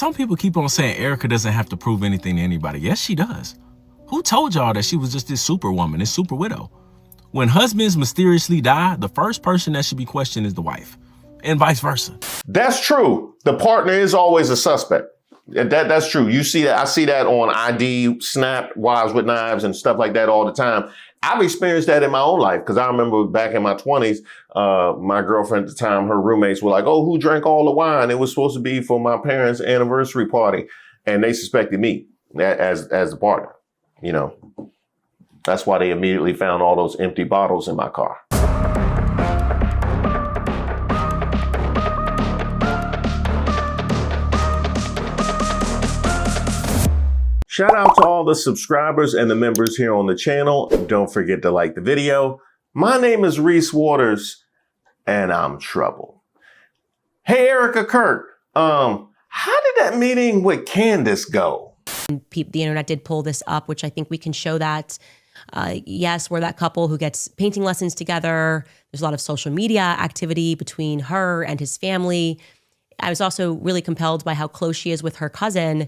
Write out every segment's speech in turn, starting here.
some people keep on saying Erika doesn't have to prove anything to anybody. Yes, she does. Who told y'all that she was just this superwoman, this super widow? When husbands mysteriously die, the first person that should be questioned is the wife, and vice versa. That's true. The partner is always a suspect. That's true. You see that? I see that on ID, Snap, Wives with Knives, and stuff like that all the time. I've experienced that in my own life because I remember back in my 20s, my girlfriend at the time, her roommates were like, "Oh, who drank all the wine? It was supposed to be for my parents' anniversary party," and they suspected me as the partner. You know, that's why they immediately found all those empty bottles in my car. Shout out to all the subscribers and the members here on the channel. Don't forget to like the video. My name is Reese Waters, and I'm trouble. Hey, Erika Kirk, how did that meeting with Candace go? The internet did pull this up, which I think we can show that. Yes, we're that couple who gets painting lessons together. There's a lot of social media activity between her and his family. I was also really compelled by how close she is with her cousin,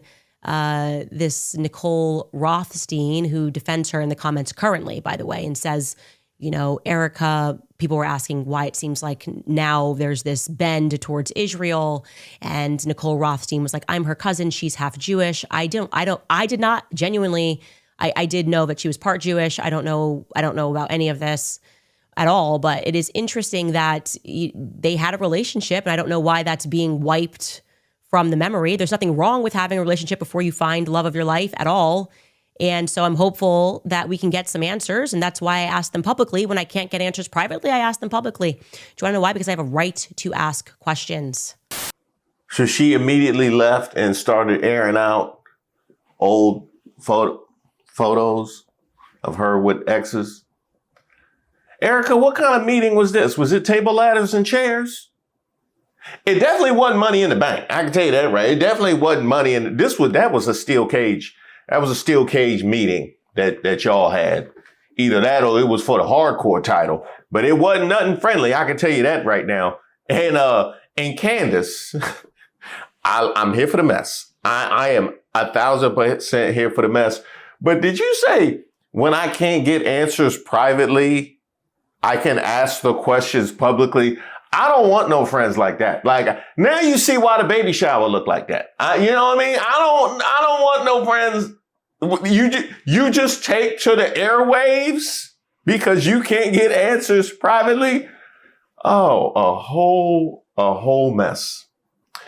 this Nicole Rothstein, who defends her in the comments currently, by the way, and says, you know, Erika, people were asking why it seems like now there's this bend towards Israel. And Nicole Rothstein was like, I'm her cousin. She's half Jewish. I did not genuinely, I did know that she was part Jewish. I don't know about any of this at all, but it is interesting that they had a relationship, and I don't know why that's being wiped from the memory. There's nothing wrong with having a relationship before you find love of your life at all. And so I'm hopeful that we can get some answers. And that's why I ask them publicly. When I can't get answers privately, I ask them publicly. Do you want to know why? Because I have a right to ask questions. So she immediately left and started airing out old photos of her with exes. Erika, what kind of meeting was this? Was it table, ladders, and chairs? It definitely wasn't money in the bank. I can tell you that, right? It definitely wasn't money in that was a steel cage. That was a steel cage meeting that y'all had. Either that or it was for the hardcore title, but it wasn't nothing friendly. I can tell you that right now. And Candace, I'm here for the mess. I am 1,000% here for the mess. But did you say when I can't get answers privately, I can ask the questions publicly? I don't want no friends like that. Like, now you see why the baby shower looked like that. You know what I mean? I don't want no friends. You just take to the airwaves because you can't get answers privately. Oh, a whole mess.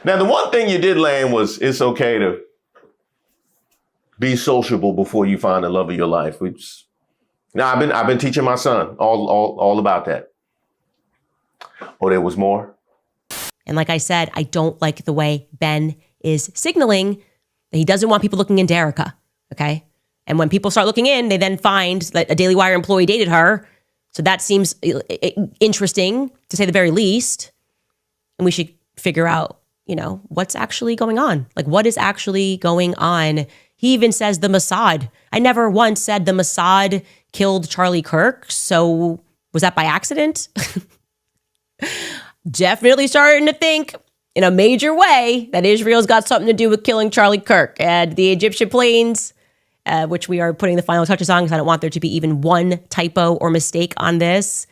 Now, the one thing you did land was it's okay to be sociable before you find the love of your life. Now, I've been teaching my son all about that. Oh, there was more? And like I said, I don't like the way Ben is signaling that he doesn't want people looking into Erika, okay? And when people start looking in, they then find that a Daily Wire employee dated her. So that seems interesting, to say the very least. And we should figure out, you know, what's actually going on. Like, what is actually going on? He even says the Mossad. I never once said the Mossad killed Charlie Kirk. So was that by accident? Definitely starting to think in a major way that Israel's got something to do with killing Charlie Kirk and the Egyptian planes, which we are putting the final touches on because I don't want there to be even one typo or mistake on this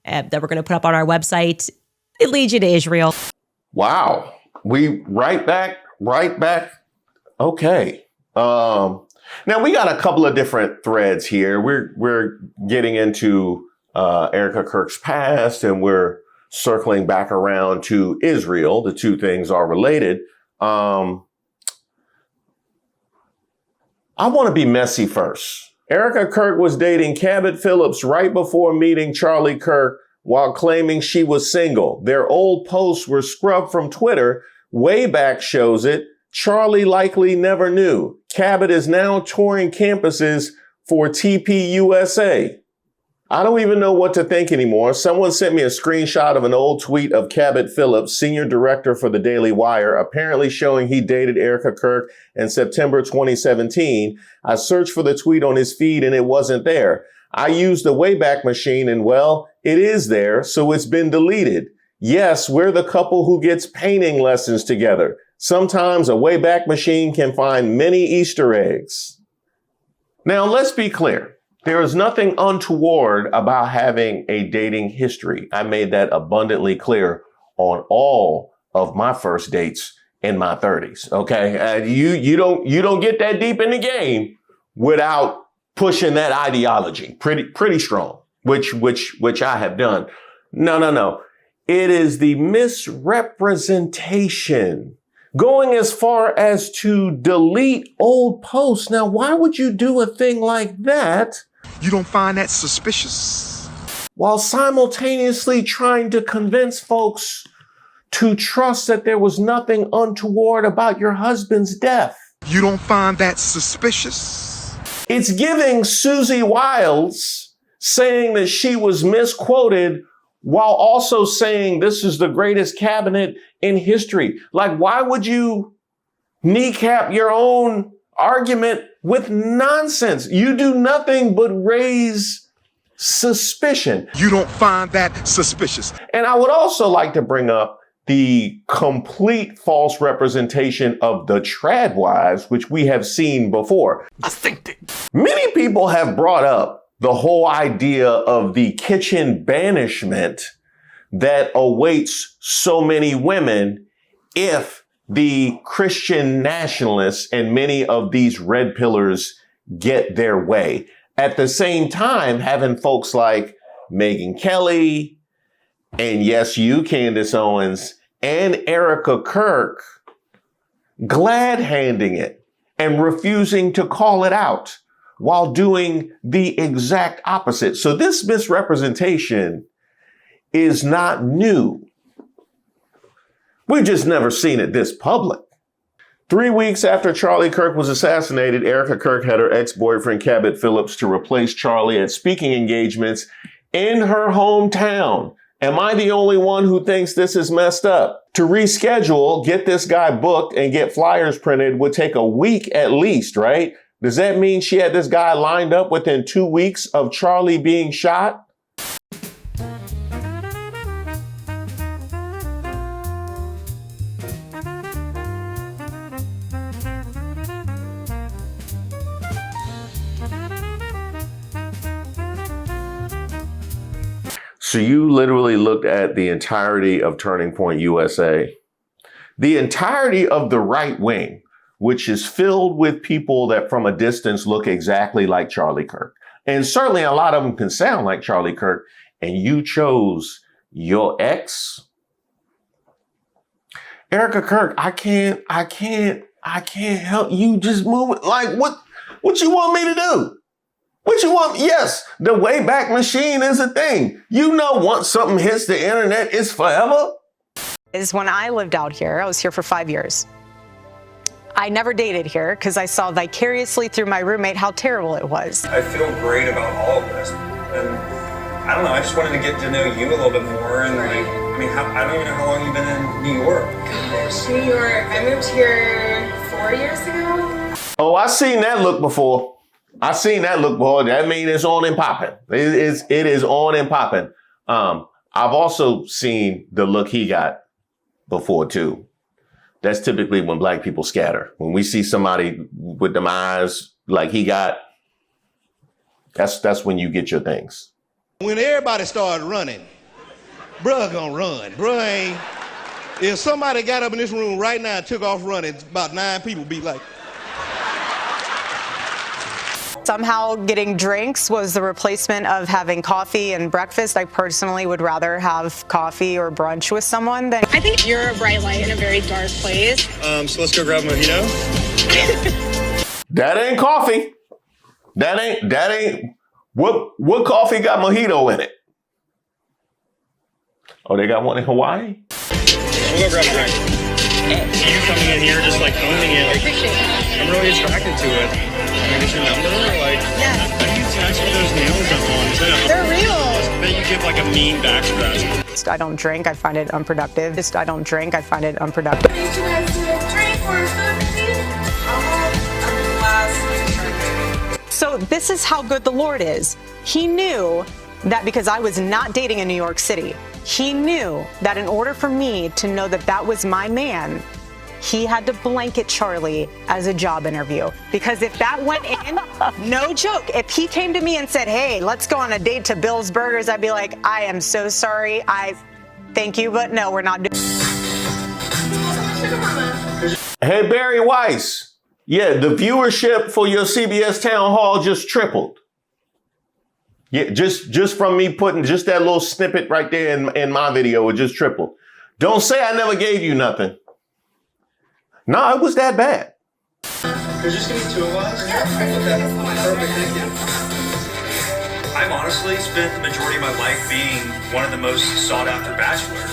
that we're going to put up on our website. It leads you to Israel. Wow. We right back. Okay. Now we got a couple of different threads here. We're getting into Erika Kirk's past, and we're circling back around to Israel. The two things are related. I want to be messy first. Erika Kirk was dating Cabot Phillips right before meeting Charlie Kirk while claiming she was single. Their old posts were scrubbed from Twitter. Wayback shows it. Charlie likely never knew. Cabot is now touring campuses for TPUSA. I don't even know what to think anymore. Someone sent me a screenshot of an old tweet of Cabot Phillips, senior director for the Daily Wire, apparently showing he dated Erika Kirk in September 2017. I searched for the tweet on his feed and it wasn't there. I used the Wayback Machine and, well, it is there, so it's been deleted. Yes, we're the couple who gets painting lessons together. Sometimes a Wayback Machine can find many Easter eggs. Now, let's be clear. There is nothing untoward about having a dating history. I made that abundantly clear on all of my first dates in my 30s. Okay, you don't get that deep in the game without pushing that ideology pretty strong, which I have done. No. It is the misrepresentation. Going as far as to delete old posts. Now, why would you do a thing like that? You don't find that suspicious? While simultaneously trying to convince folks to trust that there was nothing untoward about your husband's death. You don't find that suspicious? It's giving Susie Wiles saying that she was misquoted while also saying this is the greatest cabinet in history. Like, why would you kneecap your own argument with nonsense? You do nothing but raise suspicion. You don't find that suspicious? And I would also like to bring up the complete false representation of the trad wives, which we have seen before. I think that Many people have brought up the whole idea of the kitchen banishment that awaits so many women if the Christian nationalists and many of these red pillars get their way. At the same time, having folks like Megyn Kelly, and yes, you, Candace Owens, and Erika Kirk glad-handing it and refusing to call it out while doing the exact opposite. So this misrepresentation is not new. We've just never seen it this public. 3 weeks after Charlie Kirk was assassinated, Erika Kirk had her ex-boyfriend Cabot Phillips to replace Charlie at speaking engagements in her hometown. Am I the only one who thinks this is messed up? To reschedule, get this guy booked, and get flyers printed would take a week at least, right? Does that mean she had this guy lined up within 2 weeks of Charlie being shot? So you literally looked at the entirety of Turning Point USA, the entirety of the right wing, which is filled with people that from a distance look exactly like Charlie Kirk. And certainly a lot of them can sound like Charlie Kirk. And you chose your ex. Erika Kirk, I can't help you just move it. Like, what you want me to do? What you want? Yes, the Wayback Machine is a thing. You know, once something hits the internet, it's forever. Is when I lived out here, I was here for 5 years. I never dated here because I saw vicariously through my roommate how terrible it was. I feel great about all of this. And I don't know, I just wanted to get to know you a little bit more. And like, I mean, I don't even know how long you've been in New York. Gosh, New York. I moved here 4 years ago. Oh, I seen that look before. That means it's on and popping. It is on and popping. I've also seen the look he got before too. That's typically when black people scatter. When we see somebody with them eyes like he got, that's when you get your things. When everybody started running, bruh gonna run. Bruh ain't. If somebody got up in this room right now and took off running, about 9 people be like. Somehow getting drinks was the replacement of having coffee and breakfast. I personally would rather have coffee or brunch with someone than... I think you're a bright light in a very dark place. So let's go grab a mojito. That ain't coffee. That ain't, what coffee got mojito in it? Oh, they got one in Hawaii? We'll go grab a drink. You coming in here just like owning it. I appreciate that. I'm really attracted to it. Can I get your number? Like, Yeah. how do you text with those nails up on too? They're real. Then you give like a mean back scratch. I don't drink. I find it unproductive. I don't drink. I find it unproductive. I need you guys to drink or something. So this is how good the Lord is. He knew that because I was not dating in New York City, he knew that in order for me to know that that was my man, he had to blanket Charlie as a job interview. Because if that went in, no joke, if he came to me and said, hey, let's go on a date to Bill's Burgers, I'd be like, I am so sorry. Thank you, but no, we're not doing. Hey, Barry Weiss. Yeah, the viewership for your CBS town hall just tripled. Yeah, just from me putting just that little snippet right there in my video, it just tripled. Don't say I never gave you nothing. No, it was that bad. There's just gonna be two of us? Yeah. Perfect, thank you. I've honestly spent the majority of my life being one of the most sought after bachelors.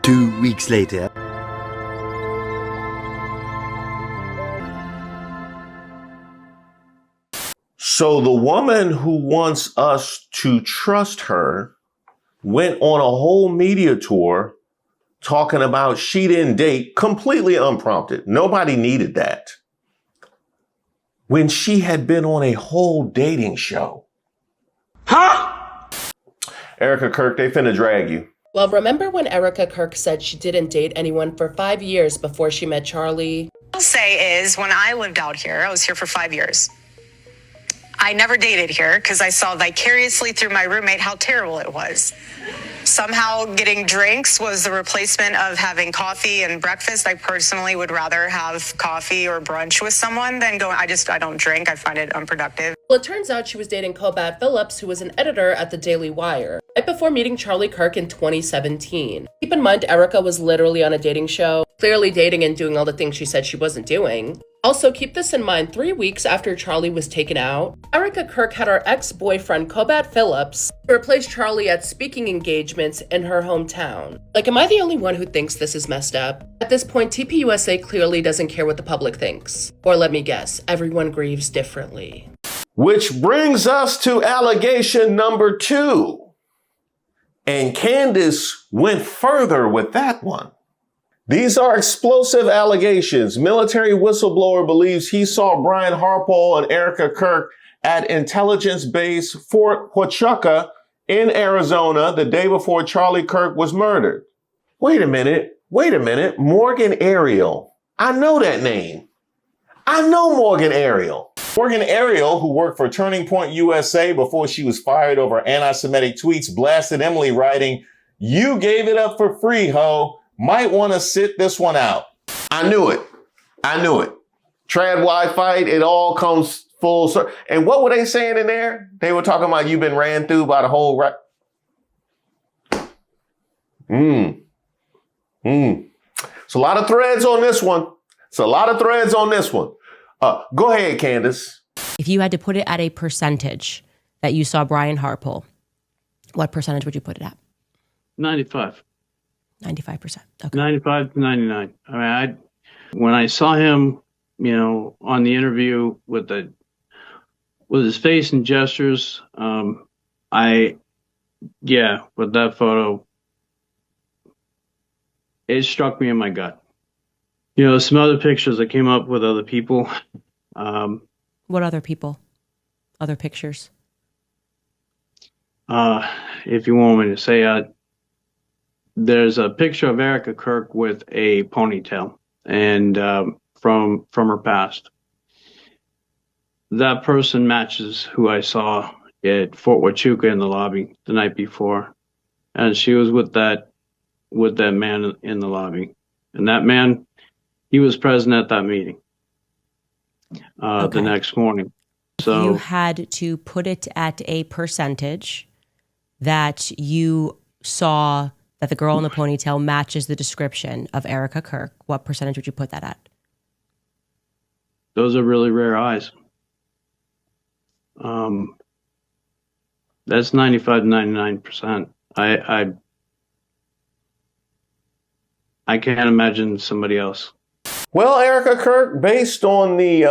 2 weeks later. So the woman who wants us to trust her went on a whole media tour talking about she didn't date, completely unprompted. Nobody needed that. When she had been on a whole dating show. Huh? Erika Kirk, they finna drag you. Well, remember when Erika Kirk said she didn't date anyone for 5 years before she met Charlie? What I'll say is, when I lived out here, I was here for 5 years. I never dated here because I saw vicariously through my roommate how terrible it was. Somehow getting drinks was the replacement of having coffee and breakfast. I personally would rather have coffee or brunch with someone than go. I don't drink. I find it unproductive. Well, it turns out she was dating Cobat Phillips, who was an editor at the Daily Wire, right before meeting Charlie Kirk in 2017. Keep in mind, Erika was literally on a dating show, clearly dating and doing all the things she said she wasn't doing. Also, keep this in mind, 3 weeks after Charlie was taken out, Erika Kirk had her ex-boyfriend Cobat Phillips replace Charlie at speaking engagements in her hometown. Like, am I the only one who thinks this is messed up? At this point, TPUSA clearly doesn't care what the public thinks. Or let me guess, everyone grieves differently. Which brings us to allegation number 2. And Candace went further with that one. These are explosive allegations. Military whistleblower believes he saw Brian Harpole and Erika Kirk at intelligence base Fort Huachuca in Arizona the day before Charlie Kirk was murdered. Wait a minute. Morgan Ariel. I know that name. I know Morgan Ariel. Morgan Ariel, who worked for Turning Point USA before she was fired over anti-Semitic tweets, blasted Emily writing, "You gave it up for free, ho. Might want to sit this one out." I knew it. Trad Y fight, it all comes full circle. And what were they saying in there? They were talking about you've been ran through by the whole right. It's a lot of threads on this one. Go ahead, Candace. If you had to put it at a percentage that you saw Brian Harpole, what percentage would you put it at? 95. 95%. Okay. 95 to 99. I mean, when I saw him, on the interview with his face and gestures, with that photo, it struck me in my gut. Some other pictures that came up with other people. What other people? Other pictures? If you want me to say, there's a picture of Erika Kirk with a ponytail, and from her past. That person matches who I saw at Fort Huachuca in the lobby the night before, and she was with that man in the lobby, and that man, he was present at that meeting the next morning. So you had to put it at a percentage that you saw that the girl in the ponytail matches the description of Erika Kirk. What percentage would you put that at? Those are really rare eyes. That's 95 to 99%. I can't imagine somebody else. Well, Erika Kirk, based on the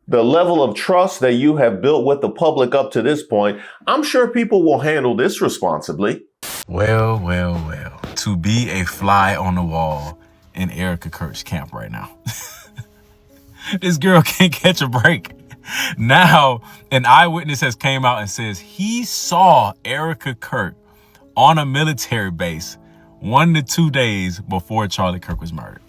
level of trust that you have built with the public up to this point, I'm sure people will handle this responsibly. Well. To be a fly on the wall in Erika Kirk's camp right now. This girl can't catch a break. Now, an eyewitness has came out and says he saw Erika Kirk on a military base 1 to 2 days before Charlie Kirk was murdered.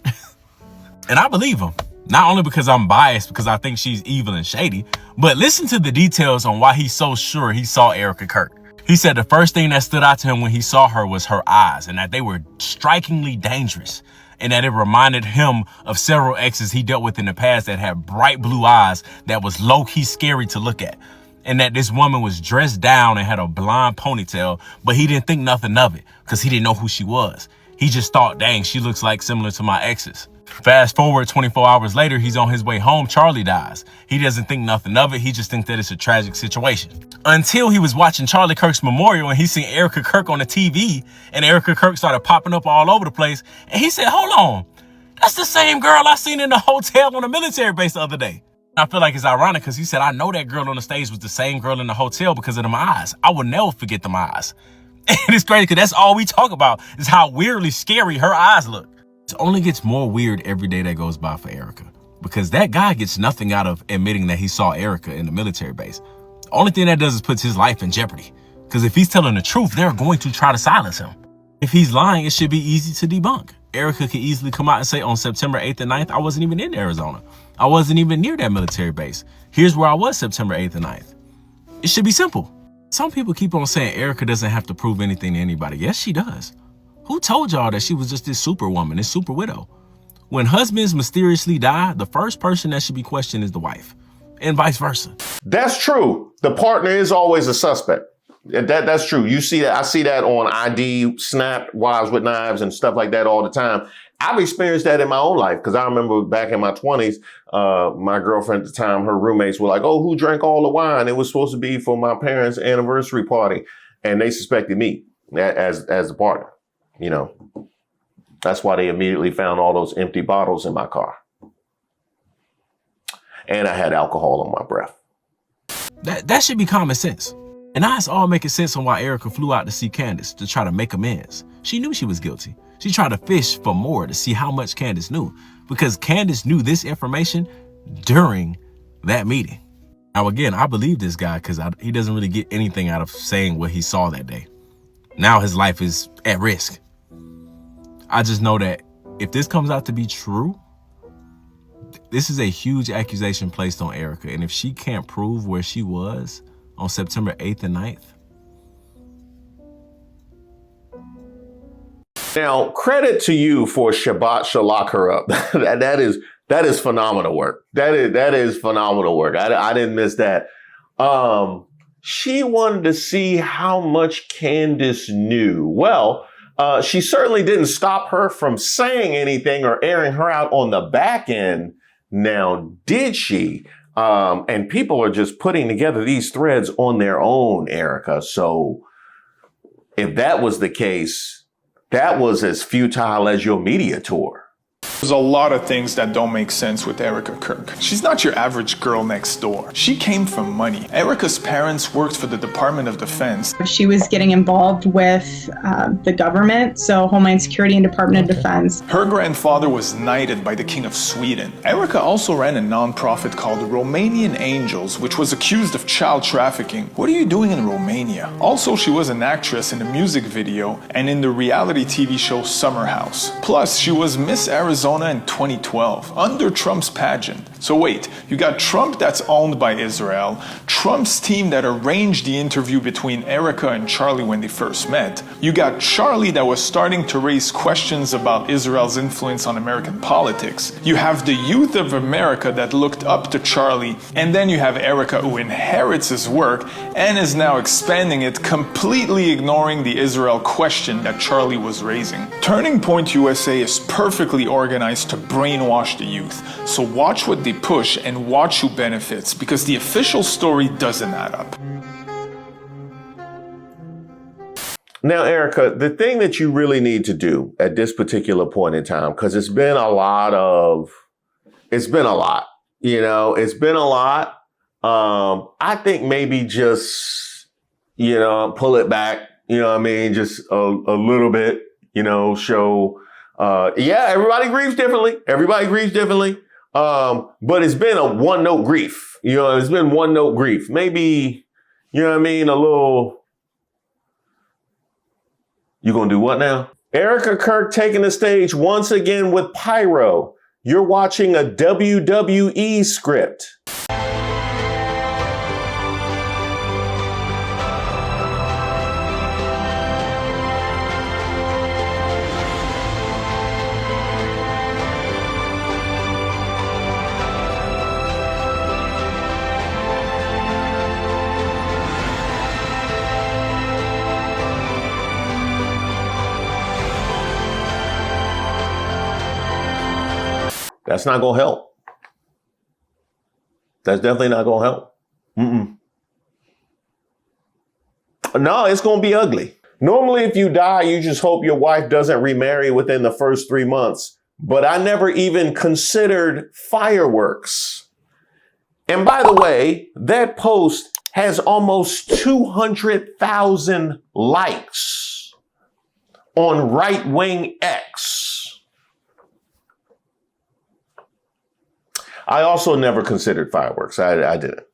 And I believe him. Not only because I'm biased, because I think she's evil and shady, but listen to the details on why he's so sure he saw Erika Kirk. He said the first thing that stood out to him when he saw her was her eyes, and that they were strikingly dangerous, and that it reminded him of several exes he dealt with in the past that had bright blue eyes that was low-key scary to look at, and that this woman was dressed down and had a blonde ponytail, but he didn't think nothing of it because he didn't know who she was. He just thought, dang, she looks like similar to my exes. Fast forward 24 hours later, he's on his way home. Charlie dies. He doesn't think nothing of it. He just thinks that it's a tragic situation. Until he was watching Charlie Kirk's memorial and he seen Erika Kirk on the TV, and Erika Kirk started popping up all over the place. And he said, hold on, that's the same girl I seen in the hotel on the military base the other day. I feel like it's ironic because he said, I know that girl on the stage was the same girl in the hotel because of them eyes. I will never forget them eyes. And it's crazy because that's all we talk about is how weirdly scary her eyes look. It only gets more weird every day that goes by for Erika, because that guy gets nothing out of admitting that he saw Erika in the military base. The only thing that does is puts his life in jeopardy, because if he's telling the truth, they're going to try to silence him. If he's lying, it should be easy to debunk. Erika could easily come out and say on September 8th and 9th, I wasn't even in Arizona. I wasn't even near that military base. Here's where I was September 8th and 9th. It should be simple. Some people keep on saying Erika doesn't have to prove anything to anybody. Yes, she does. Who told y'all that she was just this superwoman, this super widow? When husbands mysteriously die, the first person that should be questioned is the wife, and vice versa. That's true. The partner is always a suspect. That's true. You see that. I see that on ID, Snap, Wives with Knives, and stuff like that all the time. I've experienced that in my own life because I remember back in my 20s, my girlfriend at the time, her roommates were like, oh, who drank all the wine? It was supposed to be for my parents' anniversary party. And they suspected me as the partner. You know, that's why they immediately found all those empty bottles in my car. And I had alcohol on my breath. That should be common sense. And now it's all making sense on why Erika flew out to see Candace to try to make amends. She knew she was guilty. She tried to fish for more to see how much Candace knew, because Candace knew this information during that meeting. Now, again, I believe this guy because he doesn't really get anything out of saying what he saw that day. Now his life is at risk. I just know that if this comes out to be true, this is a huge accusation placed on Erika. And if she can't prove where she was on September 8th and 9th. Now, credit to you for Shabbat to lock her up. that is phenomenal work. That is phenomenal work. I didn't miss that. She wanted to see how much Candace knew. Well, she certainly didn't stop her from saying anything or airing her out on the back end. Now, did she? And people are just putting together these threads on their own, Erika. So if that was the case, that was as futile as your media tour. There's a lot of things that don't make sense with Erika Kirk. She's not your average girl next door. She came from money. Erika's parents worked for the Department of Defense. She was getting involved with the government, so Homeland Security and Department of Defense. Her grandfather was knighted by the King of Sweden. Erika also ran a nonprofit called Romanian Angels, which was accused of child trafficking. What are you doing in Romania? Also, she was an actress in a music video and in the reality TV show Summer House. Plus, she was Miss Arizona in 2012 under Trump's pageant. So wait, you got Trump that's owned by Israel, Trump's team that arranged the interview between Erika and Charlie when they first met. You got Charlie that was starting to raise questions about Israel's influence on American politics. You have the youth of America that looked up to Charlie, and then you have Erika who inherits his work and is now expanding it, completely ignoring the Israel question that Charlie was raising. Turning Point USA is perfectly organized to brainwash the youth. So watch what they push and watch who benefits, because the official story doesn't add up. Now, Erika, the thing that you really need to do at this particular point in time, because it's been a lot. I think maybe just, pull it back, just a little bit, show. Everybody grieves differently. But it's been a one-note grief. It's been one-note grief. Maybe, a little. You gonna do what now? Erika Kirk taking the stage once again with pyro. You're watching a WWE script. That's not going to help. That's definitely not going to help. No, it's going to be ugly. Normally, if you die, you just hope your wife doesn't remarry within the first 3 months. But I never even considered fireworks. And by the way, that post has almost 200,000 likes on right-wing X. I also never considered fireworks. I didn't.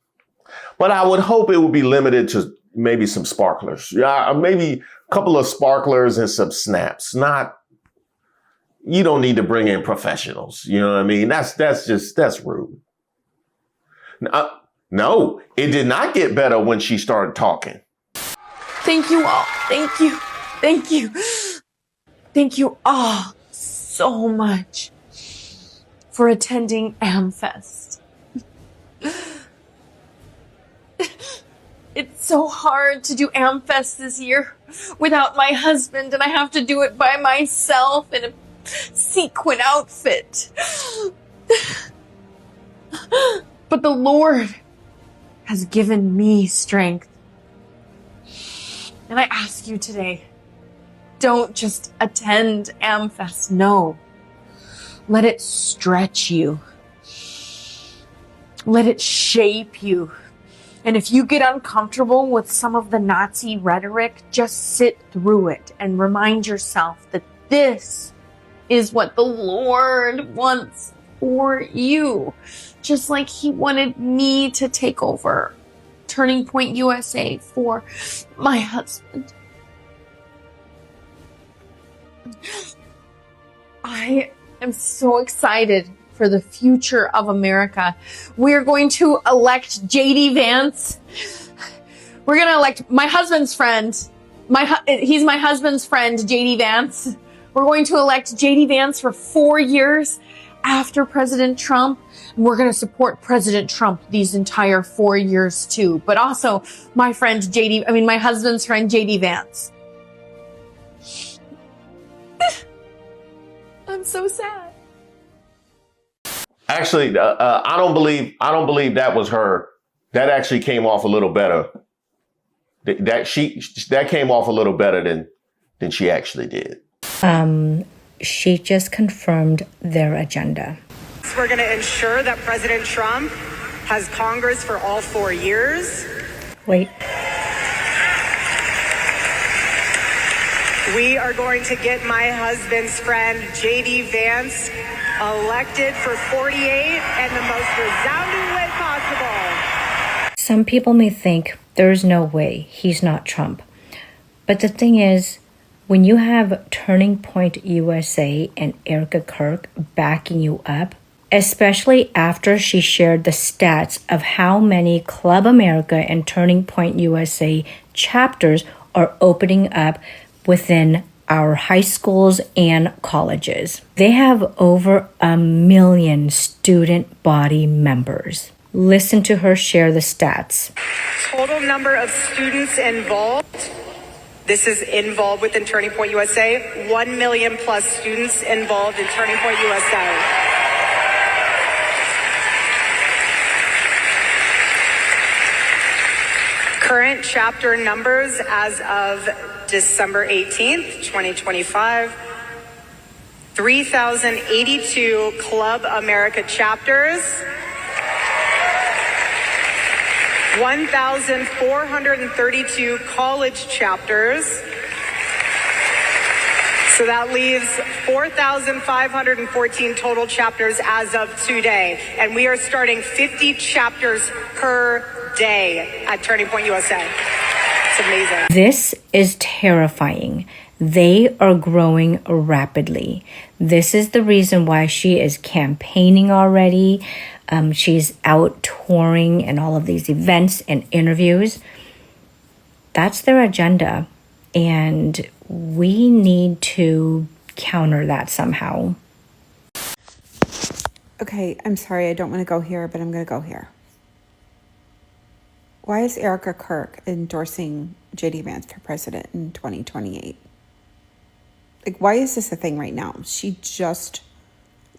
But I would hope it would be limited to maybe some sparklers. Yeah, maybe a couple of sparklers and some snaps. You don't need to bring in professionals. You know what I mean? That's rude. No, it did not get better when she started talking. Thank you all. Thank you. Thank you. Thank you all so much for attending Amfest. It's so hard to do Amfest this year without my husband, and I have to do it by myself in a sequin outfit. But the Lord has given me strength. And I ask you today, don't just attend Amfest, no. Let it stretch you. Let it shape you. And if you get uncomfortable with some of the Nazi rhetoric, just sit through it and remind yourself that this is what the Lord wants for you. Just like He wanted me to take over Turning Point USA for my husband. I am so excited for the future of America. We're going to elect JD Vance. We're going to elect my husband's friend. He's my husband's friend, JD Vance. We're going to elect JD Vance for 4 years after President Trump. And we're going to support President Trump these entire 4 years too. But also my husband's friend, JD Vance. I'm so sad. Actually, I don't believe that was her. That actually came off a little better. That came off a little better than she actually did. She just confirmed their agenda. We're going to ensure that President Trump has Congress for all 4 years. Wait. We are going to get my husband's friend, JD Vance, elected for 48 and the most resounding way possible. Some people may think there's no way he's not Trump. But the thing is, when you have Turning Point USA and Erika Kirk backing you up, especially after she shared the stats of how many Club America and Turning Point USA chapters are opening up within our high schools and colleges. They have over 1 million student body members. Listen to her share the stats. Total number of students involved. This is involved within Turning Point USA. 1 million plus students involved in Turning Point USA. Current chapter numbers as of December 18th, 2025, 3,082 Club America chapters, 1,432 college chapters. So that leaves 4,514 total chapters as of today. And we are starting 50 chapters per day at Turning Point USA. It's amazing. This is terrifying. They are growing rapidly. This is the reason why she is campaigning already. She's out touring and all of these events and interviews. That's their agenda. And we need to counter that somehow. Okay, I'm sorry, I don't want to go here, but I'm going to go here. Why is Erika Kirk endorsing JD Vance for president in 2028? Like, why is this a thing right now? She just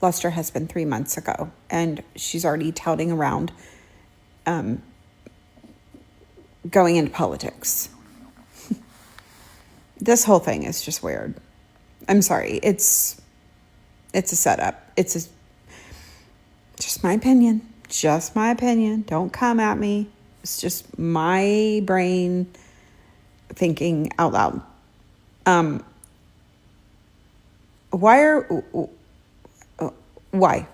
lost her husband 3 months ago, and she's already touting around going into politics. This whole thing is just weird. I'm sorry. It's a setup. It's just my opinion. Just my opinion. Don't come at me. It's just my brain thinking out loud. Why?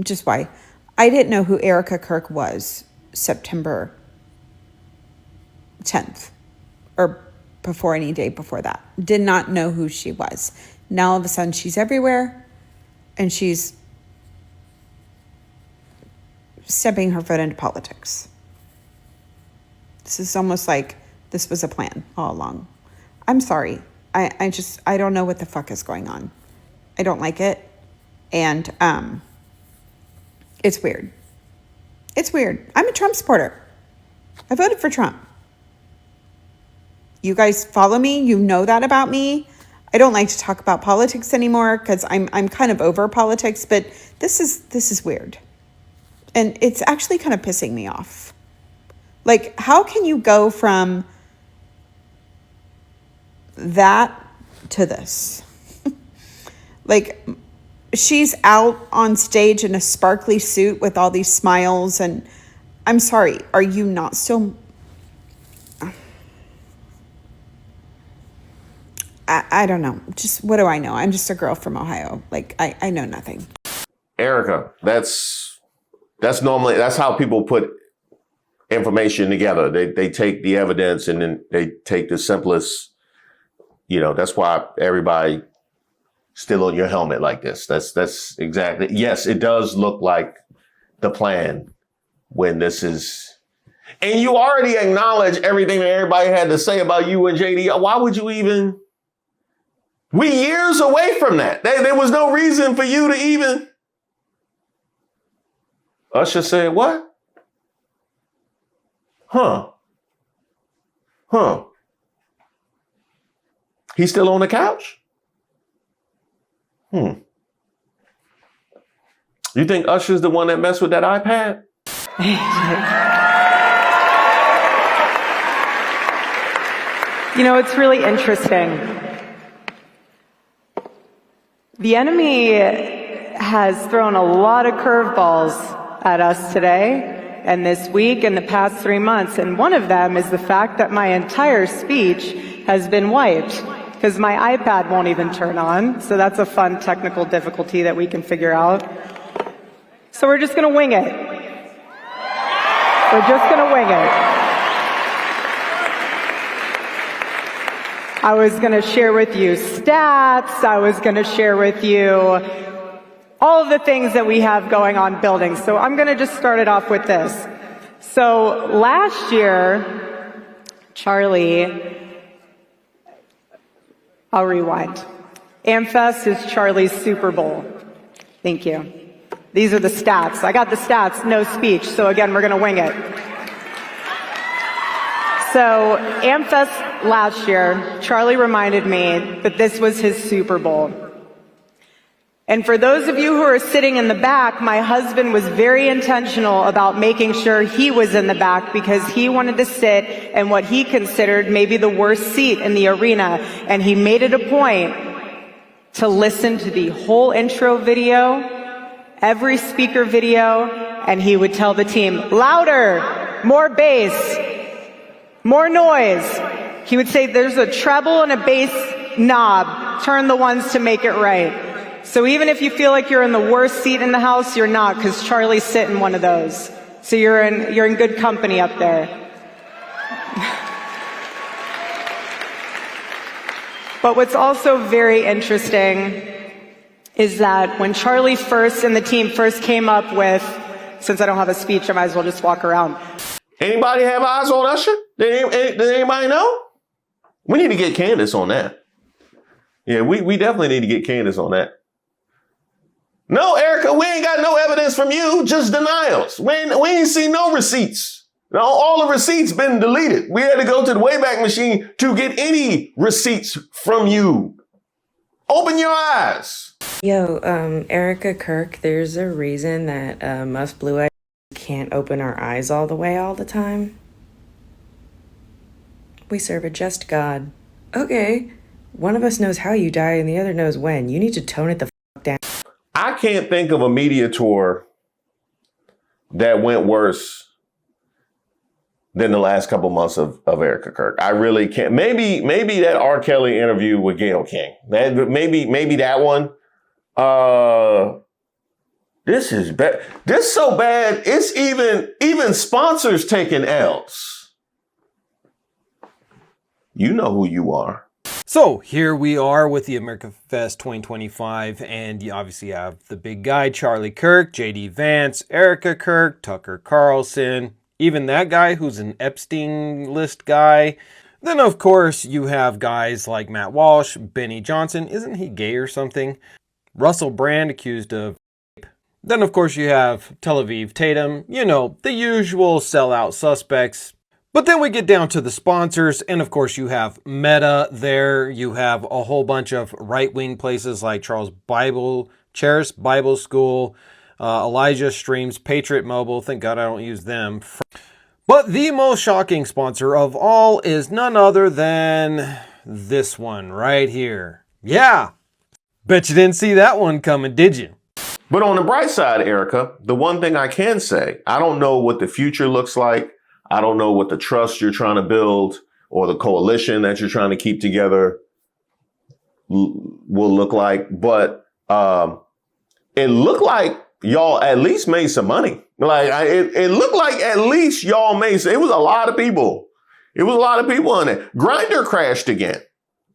Just why? I didn't know who Erika Kirk was September 10th or before any day before that. Did not know who she was. Now all of a sudden she's everywhere and she's stepping her foot into politics. This is almost like this was a plan all along. I'm sorry. I don't know what the fuck is going on. I don't like it. And it's weird. It's weird. I'm a Trump supporter. I voted for Trump. You guys follow me. You know that about me. I don't like to talk about politics anymore because I'm kind of over politics, but this is weird. And it's actually kind of pissing me off. Like, how can you go from that to this? Like, she's out on stage in a sparkly suit with all these smiles, and I'm sorry, are you not still... I don't know. Just, what do I know? I'm just a girl from Ohio. Like, I know nothing. Erika, that's normally, that's how people put information together. They take the evidence and then they take the simplest, that's why everybody still on your helmet like this. That's exactly, yes, it does look like the plan when this is, and you already acknowledge everything that everybody had to say about you and JD. Why would you even, we years away from that. There was no reason for you to even, Usha said, what? Huh. He's still on the couch? You think Usher's the one that messed with that iPad? It's really interesting. The enemy has thrown a lot of curveballs at us today and this week and the past 3 months. And one of them is the fact that my entire speech has been wiped because my iPad won't even turn on. So that's a fun technical difficulty that we can figure out. So we're just going to wing it. We're just going to wing it. I was going to share with you stats. I was going to share with you all of the things that we have going on building. So I'm going to just start it off with this. So last year, Charlie, I'll rewind. Amfest is Charlie's Super Bowl. Thank you. These are the stats. I got the stats, no speech. So again, we're going to wing it. So Amfest last year, Charlie reminded me that this was his Super Bowl. And for those of you who are sitting in the back, my husband was very intentional about making sure he was in the back because he wanted to sit in what he considered maybe the worst seat in the arena. And he made it a point to listen to the whole intro video, every speaker video, and he would tell the team, louder, more bass, more noise. He would say, there's a treble and a bass knob. Turn the ones to make it right. So even if you feel like you're in the worst seat in the house, you're not, because Charlie's sitting one of those. So you're in good company up there. But what's also very interesting is that when Charlie first and the team first came up with, since I don't have a speech, I might as well just walk around. Anybody have eyes on Usher? Did anybody know? We need to get Candace on that. Yeah, we definitely need to get Candace on that. No, Erika, we ain't got no evidence from you, just denials. We ain't seen no receipts. No, all the receipts been deleted. We had to go to the Wayback Machine to get any receipts from you. Open your eyes. Yo, Erika Kirk, there's a reason that us blue-eyed can't open our eyes all the way all the time. We serve a just God. Okay, one of us knows how you die and the other knows when. You need to tone it the fuck down. I can't think of a media tour that went worse than the last couple months of Erika Kirk. I really can't. Maybe that R. Kelly interview with Gayle King. Maybe that one. This is bad. This is so bad. It's even sponsors taking L's. You know who you are. So here we are with the Amfest 2025, and you obviously have the big guy, Charlie Kirk, JD Vance, Erika Kirk, Tucker Carlson, even that guy who's an Epstein list guy. Then, of course, you have guys like Matt Walsh, Benny Johnson, isn't he gay or something? Russell Brand accused of rape. Then, of course, you have Tel Aviv Tatum, you know, the usual sellout suspects. But then we get down to the sponsors, and of course you have Meta there. You have a whole bunch of right-wing places like Charles Charis Bible School, Elijah Streams, Patriot Mobile. Thank God I don't use them. But the most shocking sponsor of all is none other than this one right here. Yeah, bet you didn't see that one coming, did you? But on the bright side, Erika, the one thing I can say, I don't know what the future looks like. I don't know what the trust you're trying to build or the coalition that you're trying to keep together will look like. But it looked like y'all at least made some money. Like it looked like at least y'all made. It was a lot of people. It was a lot of people on it. Grindr crashed again.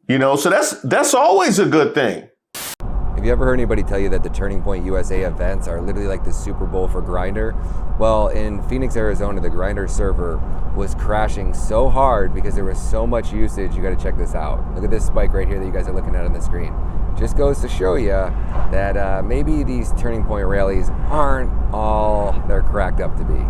You know, so that's always a good thing. Have you ever heard anybody tell you that the Turning Point USA events are literally like the Super Bowl for Grindr? Well, in Phoenix, Arizona, the Grindr server was crashing so hard because there was so much usage. You got to check this out. Look at this spike right here that you guys are looking at on the screen. Just goes to show you that maybe these Turning Point rallies aren't all they're cracked up to be.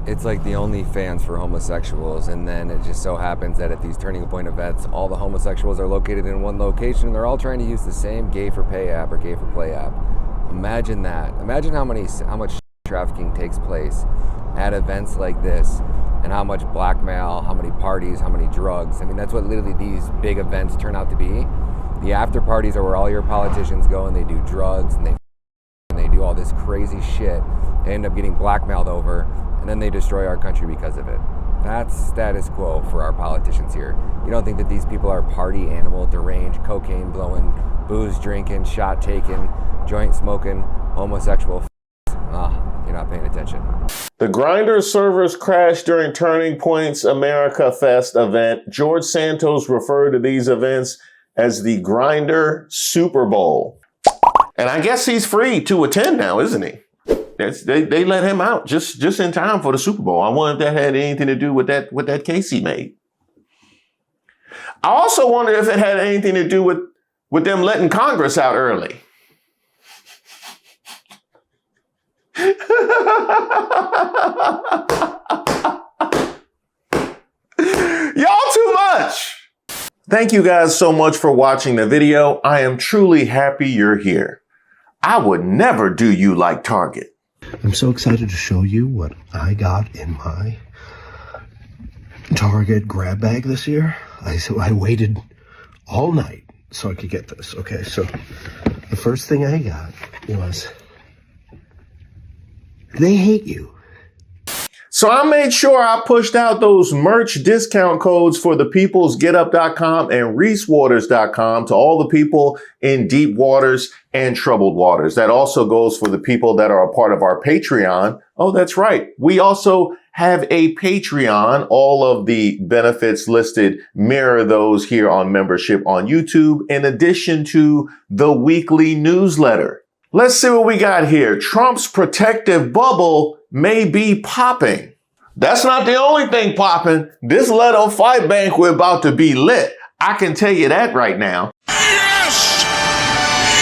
It's like the OnlyFans for homosexuals, and then it just so happens that at these Turning Point events, all the homosexuals are located in one location, and they're all trying to use the same Gay for Pay app or Gay for Play app. Imagine that. Imagine how much trafficking takes place at events like this, and how much blackmail, how many parties, how many drugs. I mean, that's what literally these big events turn out to be. The after parties are where all your politicians go, and they do drugs, and they do all this crazy shit. They end up getting blackmailed over, and then they destroy our country because of it. That's status quo for our politicians here. You don't think that these people are party animal, deranged, cocaine blowing, booze drinking, shot taking, joint smoking, homosexual you're not paying attention. The Grindr servers crashed during Turning Point's America Fest event. George Santos referred to these events as the Grindr Super Bowl. And I guess he's free to attend now, isn't he? They let him out just in time for the Super Bowl. I wonder if that had anything to do with that case he made. I also wonder if it had anything to do with them letting Congress out early. Y'all too much. Thank you guys so much for watching the video. I am truly happy you're here. I would never do you like Target. I'm so excited to show you what I got in my Target grab bag this year. I waited all night so I could get this. Okay, so the first thing I got was They Hate You. So I made sure I pushed out those merch discount codes for the peoplesgetup.com and reesewaters.com to all the people in deep waters and troubled waters. That also goes for the people that are a part of our Patreon. Oh, that's right. We also have a Patreon. All of the benefits listed mirror those here on membership on YouTube, in addition to the weekly newsletter. Let's see what we got here. Trump's protective bubble may be popping. That's not the only thing popping. This Leto fight banquet about to be lit. I can tell you that right now. Yes!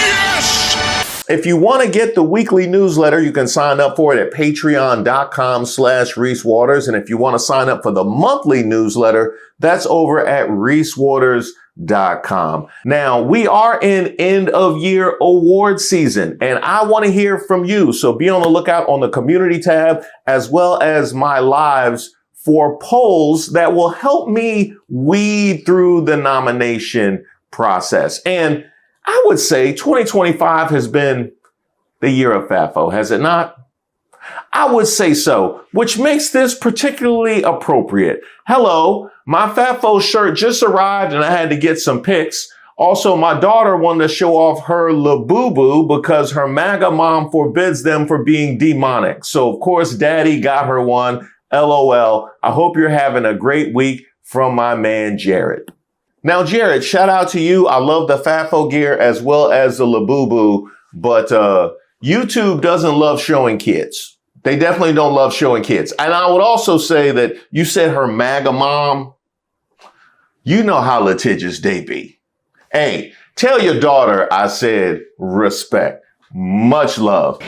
Yes! If you want to get the weekly newsletter, you can sign up for it at patreon.com/ReeseWaters. And if you want to sign up for the monthly newsletter, that's over at reesewaters.com. Now, we are in end of year award season, and I want to hear from you. So be on the lookout on the community tab, as well as my lives, for polls that will help me weed through the nomination process. And I would say 2025 has been the year of FAFO, has it not? I would say so, which makes this particularly appropriate. Hello, my FAFO shirt just arrived and I had to get some pics. Also, my daughter wanted to show off her Labubu because her MAGA mom forbids them for being demonic. So, of course, daddy got her one. LOL. I hope you're having a great week, from my man, Jared. Now, Jared, shout out to you. I love the FAFO gear as well as the Labubu, but YouTube doesn't love showing kids. They definitely don't love showing kids. And I would also say that you said her MAGA mom. You know how litigious they be. Hey, tell your daughter I said respect. Much love.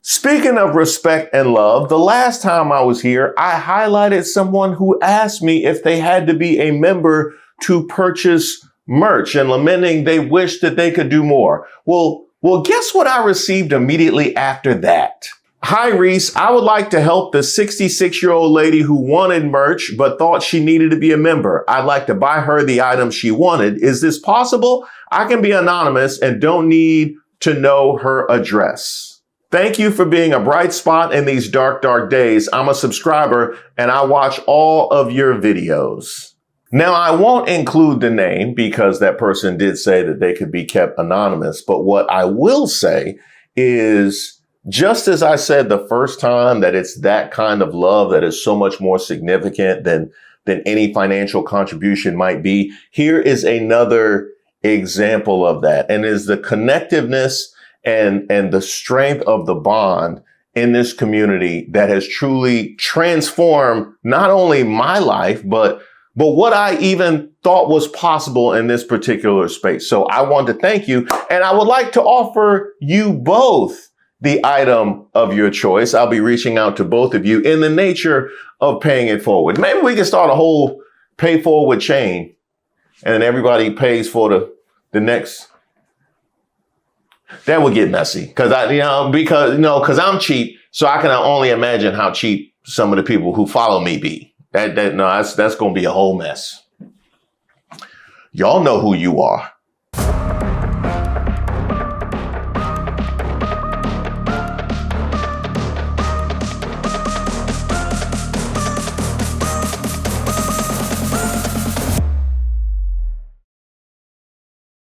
Speaking of respect and love, the last time I was here, I highlighted someone who asked me if they had to be a member to purchase merch and lamenting they wished that they could do more. Well, guess what I received immediately after that? Hi, Reese. I would like to help the 66-year-old lady who wanted merch but thought she needed to be a member. I'd like to buy her the item she wanted. Is this possible? I can be anonymous and don't need to know her address. Thank you for being a bright spot in these dark, dark days. I'm a subscriber and I watch all of your videos. Now, I won't include the name because that person did say that they could be kept anonymous. But what I will say is, just as I said the first time, that it's that kind of love that is so much more significant than any financial contribution might be. Here is another example of that, and is the connectiveness and the strength of the bond in this community that has truly transformed not only my life, but what I even thought was possible in this particular space. So I want to thank you, and I would like to offer you both the item of your choice. I'll be reaching out to both of you in the nature of paying it forward. Maybe we can start a whole pay forward chain, and then everybody pays for the next. That would get messy because I'm cheap, so I can only imagine how cheap some of the people who follow me be. That's going to be a whole mess. Y'all know who you are.